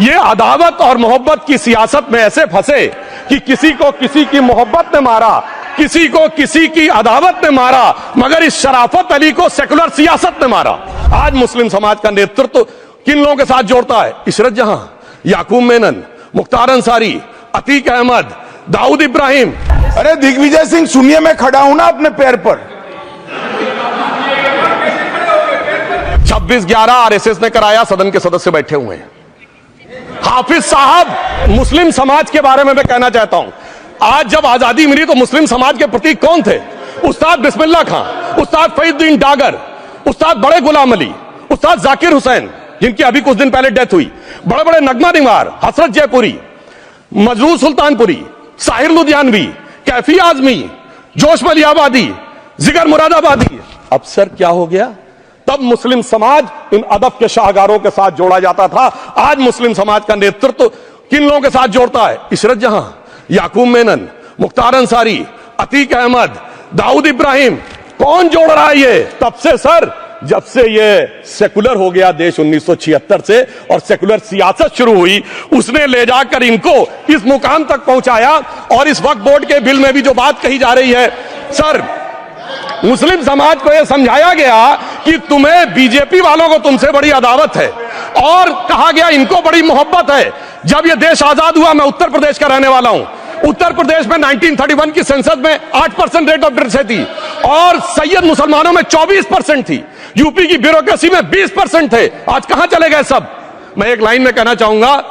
ये अदावत और मोहब्बत की सियासत में ऐसे फंसे कि किसी को किसी की मोहब्बत ने मारा, किसी को किसी की अदावत ने मारा, मगर इस शराफत अली को सेकुलर सियासत ने मारा। आज मुस्लिम समाज का नेतृत्व किन लोगों के साथ जोड़ता है? इशरत जहां, याकूब मेनन, मुख्तार अंसारी, अतीक अहमद, दाऊद इब्राहिम। अरे दिग्विजय सिंह, सुनिए, मैं खड़ा हूं ना अपने पैर पर। 26/11 आरएसएस ने कराया, सदन के सदस्य बैठे हुए हैं। हाफिज साहब, मुस्लिम समाज के बारे में मैं कहना चाहता हूं, आज जब आजादी मिली तो मुस्लिम समाज के प्रतीक कौन थे? उस्ताद बिस्मिल्लाह खां, उस्ताद फरीदुद्दीन डागर, उस्ताद बड़े गुलाम अली, उस्ताद जाकिर हुसैन, जिनकी अभी कुछ दिन पहले डेथ हुई, बड़े बड़े नगमा निगार, हसरत जयपुरी, मजरूर सुल्तानपुरी, साहिर लुधियानवी, कैफी आजमी, जोश मलियाबादी, जिगर मुरादाबादी। अब सर क्या हो गया? तब मुस्लिम समाज इन अदब के शाहकारों के साथ जोड़ा जाता था। आज मुस्लिम समाज का नेतृत्व किन लोगों के साथ जोड़ता है? इशरत जहां, याकूब मेनन, मुख्तार अंसारी, अतीक अहमद, दाऊद इब्राहिम। कौन जोड़ रहा है ये? तब से सर, जब से ये सेकुलर हो गया देश 1976 से और सेकुलर सियासत शुरू हुई, उसने ले जाकर इनको इस मुकाम तक पहुंचाया। और इस वक्त बोर्ड के बिल में भी जो बात कही जा रही है, सर, मुस्लिम समाज को यह समझाया गया कि तुम्हें बीजेपी वालों को तुमसे बड़ी अदावत है, और कहा गया इनको बड़ी मोहब्बत है। जब यह देश आजाद हुआ, मैं उत्तर प्रदेश का रहने वाला हूं, उत्तर प्रदेश में 1931 की सेंसस में 8% रेट ऑफ डेथ थी और सैयद मुसलमानों में 24% थी। यूपी की ब्यूरोक्रेसी में 20% थे। आज कहां चले गए सब? मैं एक लाइन में कहना चाहूंगा,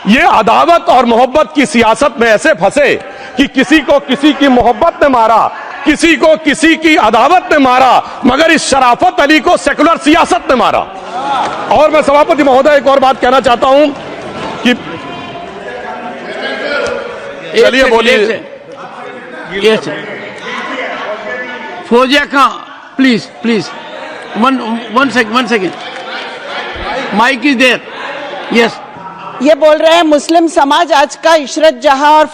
ये अदावत और मोहब्बत की सियासत में ऐसे फंसे कि किसी को किसी की मोहब्बत ने मारा, किसी को किसी की अदावत ने मारा, मगर इस शराफत अली को सेकुलर सियासत ने मारा। और मैं सभापति महोदय एक और बात कहना चाहता हूं कि चलिए बोलिए। Fauzia Khan, please one second, mic is there. Yes, ये बोल रहे हैं मुस्लिम समाज आज का इशरत जहां और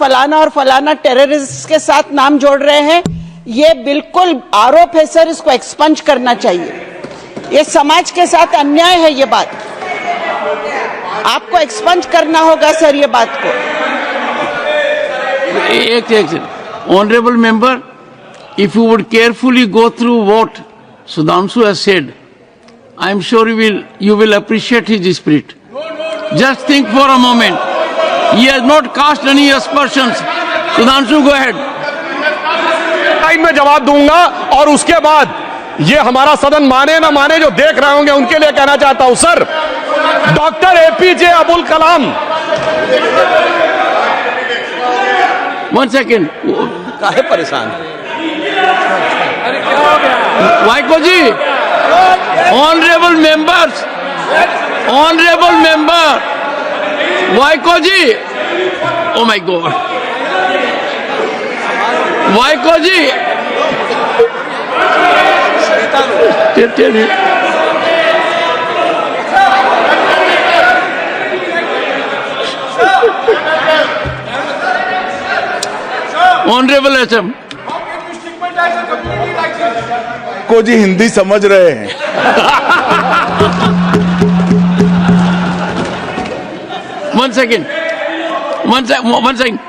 फलाना टेररिस्ट के साथ नाम जोड़ रहे हैं। ये बिल्कुल आरोप है सर, इसको एक्सपंज करना चाहिए। ये समाज के साथ अन्याय है। ये बात आपको एक्सपंज करना होगा सर, ये बात को। एक honourable member, if you would carefully go through what Sudhanshu has said, I am sure you will appreciate his spirit. Just think for a moment. He has not cast any aspersions. Sudhanshu, go ahead. Time में जवाब दूंगा और उसके बाद ये हमारा सदन माने ना माने, जो देख रहे होंगे उनके लिए कहना चाहता हूं, sir, doctor APJ Abdul Kalam. One second. काहे परेशान? Vaiko ji, honourable member, Vaiko ji, oh my god, Vaiko ji, honourable HM को जी हिंदी समझ रहे हैं। One second.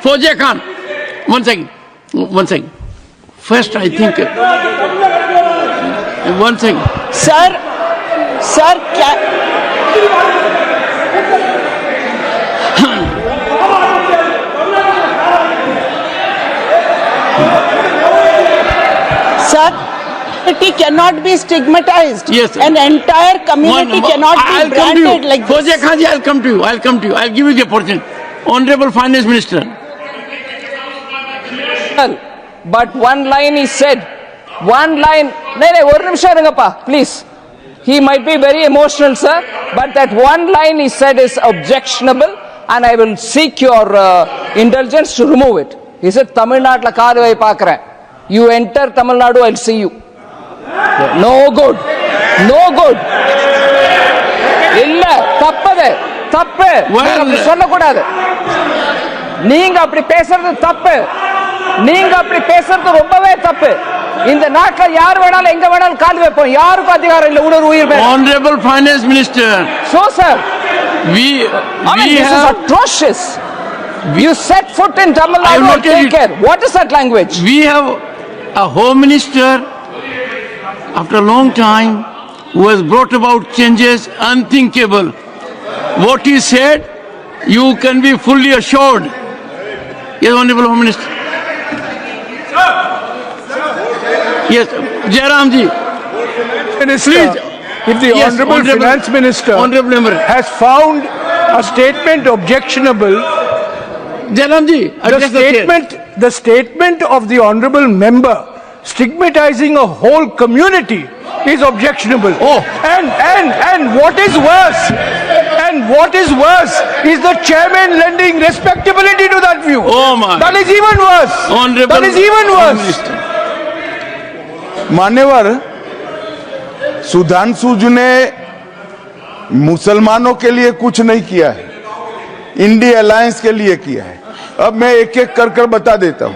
Fauziya Khan, one second. First, I think. One second. Sir क्या sir, community cannot be stigmatized. Yes. An entire community cannot be branded like this. Fauziya Khan ji, I'll come to you. I'll give you the opportunity. Honorable Finance Minister. But one line is said. One line. No, one nimisham irungappa, please. He might be very emotional, sir, but that one line he said is objectionable, and I will seek your indulgence to remove it. He said, Tamil Nadu la kaadu vai paakren. You enter Tamil Nadu, I'll see you. No good. Illa, தப்பு. அப்படி சொல்லக்கூடாது. நீங்க அப்படி பேசுறது தப்பு. நீங்க அப்படி பேசுறது ரொம்பவே தப்பு. இந்த நாட்டில் யார் வேணாலும் எங்க வேணாலும் கால் வைப்போம். யாருக்கும் அதிகாரம் இல்லை. உணர்வு உயிர். Honorable Finance Minister. So sir, this is atrocious. You set foot in Tamil I have Nadu, noted take it. care. What is that language? We have a home minister after a long time who has brought about changes unthinkable. What he said, you can be fully assured. Yes, Honorable Home Minister. Yes, Jairam ji. Minister, Please. if the Yes, Honorable Finance Minister Honorable Member. has found a statement objectionable, Jairam ji, address the chair. the statement of the Honorable Member stigmatizing a whole community is objectionable. Oh. And what is worse is the chairman lending respectability to that view. Oh my. That is even worse. Honorable That is even Home worse. Minister. मान्यवर, सुधांशु जी ने मुसलमानों के लिए कुछ नहीं किया है, India alliance के लिए किया है। अब मैं एक एक कर कर बता देता हूं।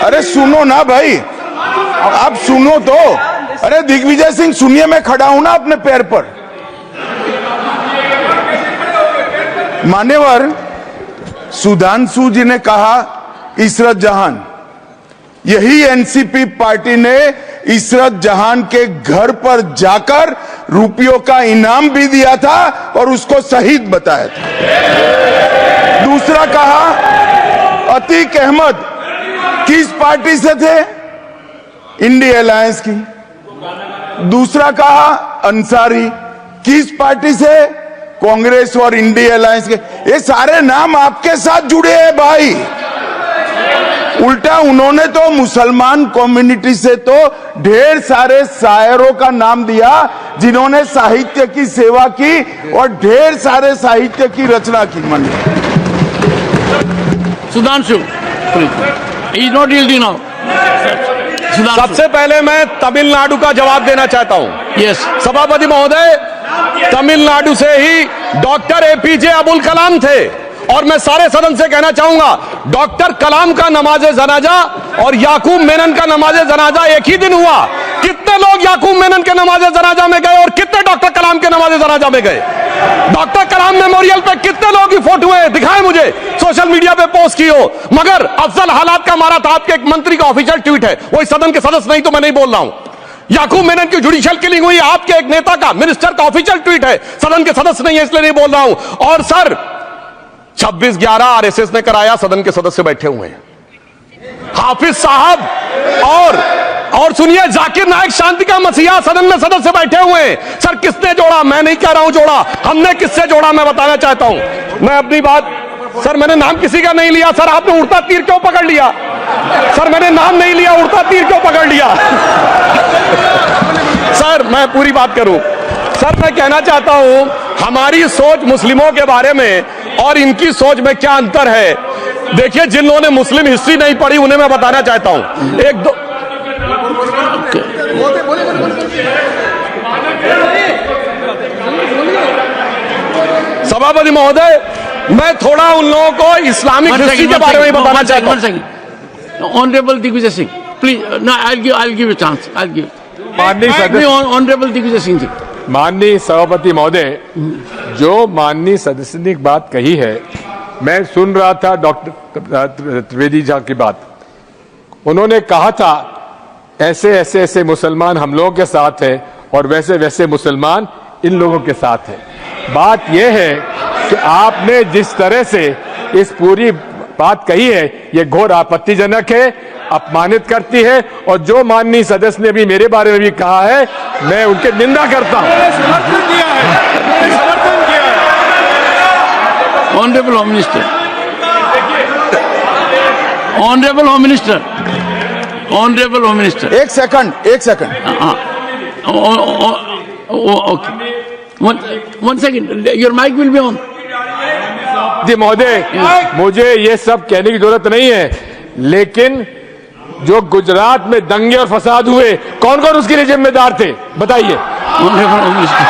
अरे सुनो ना भाई, आप सुनो तो। अरे दिग्विजय सिंह सुनिए, मैं खड़ा हूं ना अपने पैर पर। मान्यवर, सुधांशु जी ने कहा इशरत जहान, यही एनसीपी पार्टी ने इशरत जहान के घर पर जाकर रुपयों का इनाम भी दिया था और उसको शहीद बताया था। दूसरा कहा अतीक अहमद किस पार्टी से थे? इंडिया अलायंस की। दूसरा कहा अंसारी किस पार्टी से? कांग्रेस और इंडिया अलायंस के। ये सारे नाम आपके साथ जुड़े हैं भाई। उल्टा उन्होंने तो मुसलमान कम्युनिटी से तो ढेर सारे शायरों का नाम दिया जिन्होंने साहित्य की सेवा की और ढेर सारे साहित्य की रचना की। मन Sudhanshu, please. He is not yielding now. Sudhanshu. सबसे पहले मैं तमिलनाडु का जवाब देना चाहता हूं। Yes. सभापति महोदय, तमिलनाडु से ही डॉक्टर एपीजे अब्दुल कलाम थे और मैं सारे सदन से कहना चाहूंगा, डॉक्टर कलाम का नमाज जनाजा और याकूब मेनन का नमाज जनाजा एक ही दिन हुआ। कितने लोग याकूब मेनन के नमाज जनाजा में गए और कितने डॉक्टर कलाम के नमाज जनाजा में गए? डॉक्टर कलाम मेमोरियल पे कितने लोग की फोटो है? दिखाएं मुझे, सोशल मीडिया पे पोस्ट की हो। मगर अफजल हालात का मारा था, आपके एक मंत्री का ऑफिशियल ट्वीट है, वो इस सदन के सदस्य नहीं तो मैं नहीं बोल रहा हूं। याकूब मेनन की जुडिशियल किलिंग हुई, आपके एक नेता का, मिनिस्टर का ऑफिशियल ट्वीट है, सदन के सदस्य नहीं है इसलिए नहीं बोल रहा हूं। और सर 26/11 आरएसएस ने कराया, सदन के सदस्य बैठे हुए हैं। हाफिज साहब और सुनिए, जाकिर नायक शांति का मसीहा सदन में सदस्य बैठे हुए हैं। सर किसने जोड़ा? मैं नहीं कह रहा हूं जोड़ा, हमने किससे जोड़ा मैं बताना चाहता हूं। मैं अपनी बात, सर मैंने नाम किसी का नहीं लिया। सर आपने उड़ता तीर क्यों पकड़ लिया? सर मैंने नाम नहीं लिया, उड़ता तीर क्यों पकड़ लिया? सर मैं पूरी बात करूं। सर मैं कहना चाहता हूं, हमारी सोच मुस्लिमों के बारे में और इनकी सोच में क्या अंतर है। देखिए, जिन लोगों ने मुस्लिम हिस्ट्री नहीं पढ़ी उन्हें मैं बताना चाहता हूं। एक दो सभापति महोदय, मैं थोड़ा उन लोगों को इस्लामिक हिस्ट्री के बारे में बताना चाहता हूं। Honorable Digvijay Singh, please. No, I'll give you a chance. I'll give. माननीय सदस्य, Honorable Digvijay Singh ji. माननीय सभापति महोदय, जो माननीय सदस्य ने एक बात कही है, मैं सुन रहा था डॉक्टर त्रिवेदी जी की बात। उन्होंने कहा था ऐसे मुसलमान हम लोगों के साथ है और वैसे मुसलमान इन लोगों के साथ है। बात यह है कि आपने जिस तरह से इस पूरी बात कही है, ये घोर आपत्तिजनक है, अपमानित करती है। और जो माननीय सदस्य ने भी मेरे बारे में भी कहा है, मैं उनकी निंदा करता हूं। Honorable Home Minister. Honorable Home Minister. Honorable Home Minister. एक second Okay. One second. Your mic will be on. जी महोदय, मुझे ये सब कहने की जरूरत नहीं है, लेकिन जो गुजरात में दंगे और फसाद हुए, कौन कौन उसके लिए जिम्मेदार थे बताइए। Honorable Home Minister.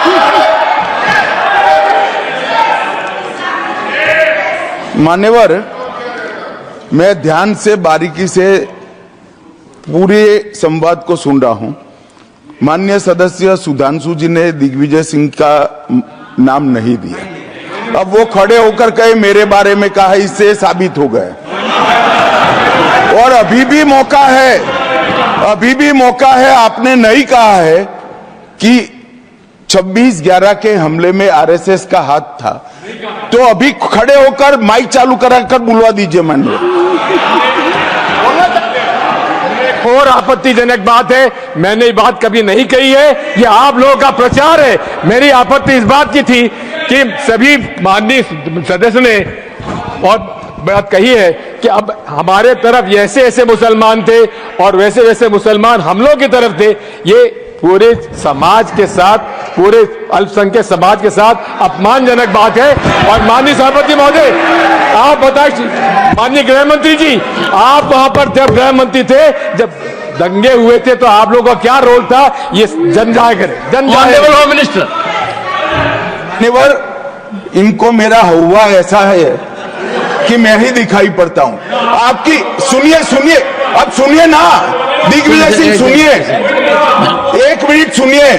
मान्यवर, मैं ध्यान से बारीकी से पूरे संवाद को सुन रहा हूं। माननीय सदस्य सुधांशु जी ने दिग्विजय सिंह का नाम नहीं दिया। अब वो खड़े होकर कहे मेरे बारे में कहा, इससे साबित हो गए। और अभी भी मौका है, अभी भी मौका है। आपने नहीं कहा है कि 26/11 के हमले में आरएसएस का हाथ था, तो अभी खड़े होकर माइक चालू कराकर बुलवा दीजिए मंडल। और आपत्तिजनक बात है, मैंने ये बात कभी नहीं कही है, ये आप लोगों का प्रचार है। मेरी आपत्ति इस बात की थी कि सभी माननीय सदस्य ने और बात कही है कि अब हमारे तरफ ऐसे ऐसे मुसलमान थे और वैसे वैसे मुसलमान हम लोग की तरफ थे। ये पूरे समाज के साथ, पूरे अल्पसंख्यक समाज के साथ अपमानजनक बात है। और माननीय सभापति महोदय, आप बताइए, माननीय गृह मंत्री जी, आप वहां पर जब गृह मंत्री थे, जब दंगे हुए थे, तो आप लोगों का क्या रोल था, ये जन जाहिर करें। जन जाहिर मिनिस्टर, इनको मेरा हुआ ऐसा है कि मैं ही दिखाई पड़ता हूं। आपकी सुनिए, अब सुनिए ना दिग्विजय सिंह, सुनिए, 1 मिनट सुनिए।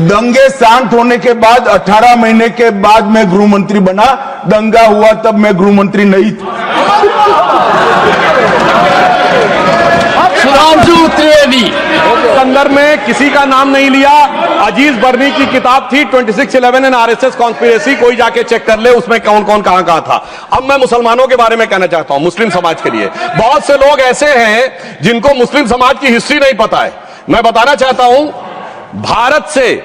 दंगे शांत होने के बाद 18 महीने के बाद मैं गृह मंत्री बना। दंगा हुआ तब मैं गृह मंत्री नहीं था। सुधांशु त्रिवेदी संदर्भ में किसी का नाम नहीं लिया। अजीज बर्नी की किताब थी 2611 एंड आरएसएस कॉन्स्पिरेसी, कोई जाके चेक कर ले उसमें कौन कौन कहां कहां था। अब मैं मुसलमानों के बारे में कहना चाहता हूं, मुस्लिम समाज के लिए। बहुत से लोग ऐसे हैं जिनको मुस्लिम समाज की हिस्ट्री नहीं पता है। मैं बताना चाहता हूं, भारत से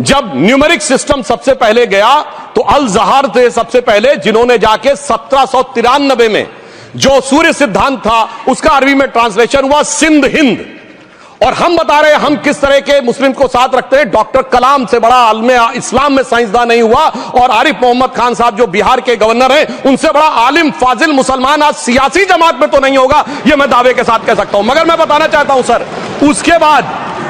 जब न्यूमेरिक सिस्टम सबसे पहले गया तो अल जहार थे सबसे पहले, जिन्होंने जाके 1793 में जो सूर्य सिद्धांत था उसका अरबी में ट्रांसलेशन हुआ सिंध हिंद। और हम बता रहे हैं हम किस तरह के मुस्लिम को साथ रखते हैं। डॉक्टर कलाम से बड़ा आलिम इस्लाम में साइंसदान नहीं हुआ, और आरिफ मोहम्मद खान साहब जो बिहार के गवर्नर हैं, उनसे बड़ा आलिम फाजिल मुसलमान आज सियासी जमात में तो नहीं होगा, यह मैं दावे के साथ कह सकता हूं। मगर मैं बताना चाहता हूं सर,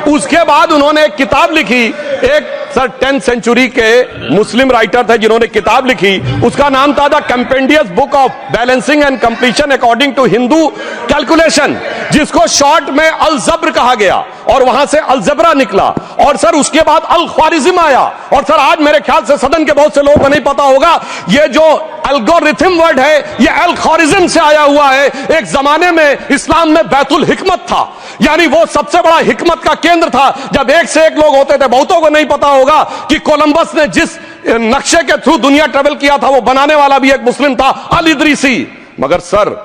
उसके बाद उन्होंने एक किताब लिखी, एक सर 10th सेंचुरी के मुस्लिम राइटर थे जिन्होंने किताब लिखी, उसका नाम था the compendious book of balancing and completion according to Hindu calculation, जिसको शॉर्ट में अल जब्र कहा गया, और वहां से अलजबरा निकला। और सर उसके बाद अल ख्वारिज्म आया। और सर आज मेरे ख्याल से सदन के बहुत से लोगों को नहीं पता होगा, ये जो एल्गोरिथम वर्ड है ये अल ख्वारिज्म से आया हुआ है। एक जमाने में इस्लाम में बैतुल हिकमत था, यानी वो सबसे बड़ा हिकमत का केंद्र था। जब एक से एक लोग होते थे, बहुतों को नहीं पता होगा कि कोलंबस ने जिस नक्शे के थ्रू दुनिया ट्रेवल किया था, वो बनाने वाला भी एक मुस्लिम था, अल इदरीसी। मगर सर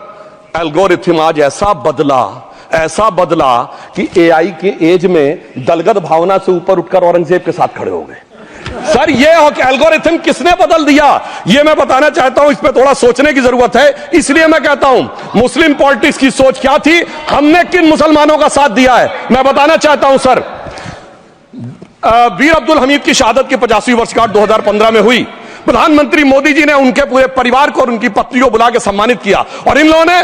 एल्गोरिथम आज ऐसा बदला कि एआई के एज में दलगत भावना से ऊपर उठकर औरंगजेब के साथ खड़े हो गए। सर ये एल्गोरिथम किसने बदल दिया, ये मैं बताना चाहता हूं। इस पे थोड़ा सोचने की जरूरत है। इसलिए मैं कहता हूं मुस्लिम पॉलिटिक्स की सोच क्या थी, हमने किन मुसलमानों का साथ दिया है, मैं बताना चाहता हूं सर। वीर अब्दुल हमीद की शहादत की 50वीं वर्षगांठ 2015 में हुई। प्रधानमंत्री मोदी जी ने उनके पूरे परिवार को और उनकी पत्नी को बुला के सम्मानित किया, और इन लोगों ने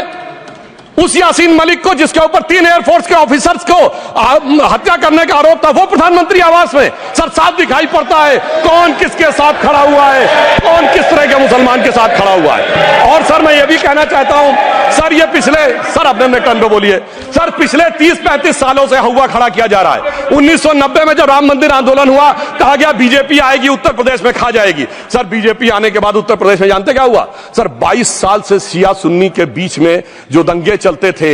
उस यासीन मलिक को, जिसके ऊपर 3 एयरफोर्स के ऑफिसर्स को हत्या करने का आरोप था, वो प्रधानमंत्री आवास में सर साफ दिखाई पड़ता है कौन किसके साथ खड़ा हुआ है, कौन किस तरह के मुसलमान के साथ खड़ा हुआ है। और सर मैं ये भी कहना चाहता हूं सर, ये पिछले सर अपने टर्न पे बोलिए सर, पिछले 30-35 सालों से हुआ खड़ा किया जा रहा है। 1990 में जब राम मंदिर आंदोलन हुआ, कहा गया बीजेपी आएगी उत्तर प्रदेश में खा जाएगी। सर बीजेपी आने के बाद उत्तर प्रदेश में जानते क्या हुआ सर, 22 साल से शिया सुन्नी के बीच में जो दंगे चलते थे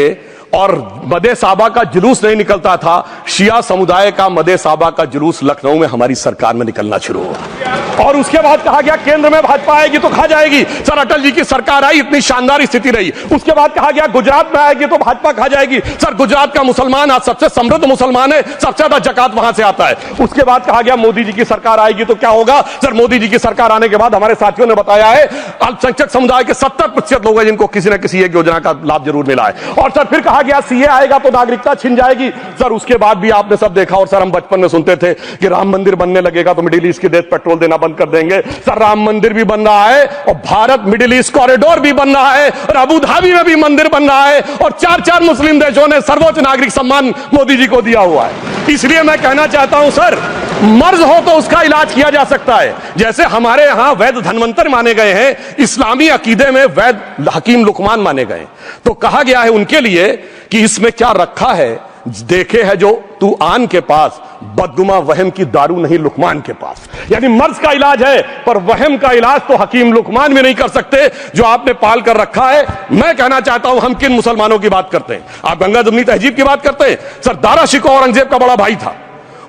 और मदे साबा का जुलूस नहीं निकलता था, शिया समुदाय का मदे साबा का जुलूस लखनऊ में हमारी सरकार में निकलना शुरू हुआ। और उसके बाद कहा गया केंद्र में भाजपा आएगी तो खा जाएगी। सर अटल जी की सरकार आई, इतनी शानदार स्थिति रही। उसके बाद कहा गया गुजरात में आएगी तो भाजपा खा जाएगी। सर गुजरात का मुसलमान आज सबसे समृद्ध मुसलमान है, सबसे ज्यादा जकात वहां से आता है। उसके बाद कहा गया मोदी जी की सरकार आएगी तो क्या होगा। सर मोदी जी की सरकार आने के बाद हमारे साथियों ने बताया है अल्पसंख्यक समुदाय के 70% लोग हैं जिनको किसी न किसी एक योजना का लाभ जरूर मिला है। और सर फिर कहा गया सीए आएगा तो नागरिकता छिन जाएगी। सर उसके बाद भी आपने सब देखा, और सर हम बचपन में सुनते थे कि राम मंदिर बनने लगेगा तो मिडिल ईस्ट के देश पेट्रोल देना बंद कर देंगे। सर राम मंदिर भी बन रहा है, और भारत मिडिल ईस्ट कॉरिडोर भी बन रहा है, और अबू धाबी में भी मंदिर बन रहा है, और 4 मुस्लिम देशों ने सर्वोच्च नागरिक सम्मान मोदी जी को दिया हुआ है। इसलिए मैं कहना चाहता हूं सर, मर्ज हो तो उसका इलाज किया जा सकता है। जैसे हमारे यहां वैद धन्वंतर माने गए हैं, इस्लामी अकीदे में वैद हकीम लुकमान माने गए, तो कहा गया है उनके लिए कि इसमें क्या रखा है देखे है जो तू आन के पास, बदगुमा वहम की दारू नहीं लुकमान के पास। यानी मर्ज का इलाज है, पर वहम का इलाज तो हकीम लुकमान भी नहीं कर सकते जो आपने पाल कर रखा है। मैं कहना चाहता हूं, हम किन मुसलमानों की बात करते हैं? आप गंगा जमुनी तहजीब की बात करते हैं। सर दारा शिकोह औरंगजेब का बड़ा भाई था,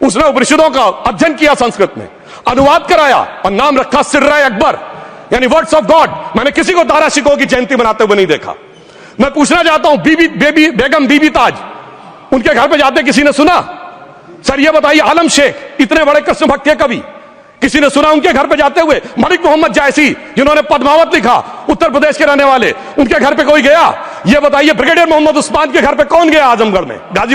उसने उपनिषदों का अध्ययन किया, संस्कृत में अनुवाद कराया और नाम रखा सिर्रा अकबर, यानी वर्ड्स ऑफ गॉड। मैंने किसी को दारा शिकोह की जयंती मनाते हुए नहीं देखा। मैं पूछना चाहता हूं, बेगम बीबी ताज, उनके घर पे जाते किसी ने सुना? सर ये बताइए, आलम शेख इतने बड़े कृष्ण भक्त के कवि, किसी ने सुना उनके घर पे जाते हुए? मलिक मोहम्मद जायसी जिन्होंने पद्मावत लिखा, उत्तर प्रदेश के रहने वाले, उनके घर पे कोई गया? ये बताइए, ब्रिगेडियर मोहम्मद उस्मान के घर पे कौन गया आजमगढ़ में, गाजीपुर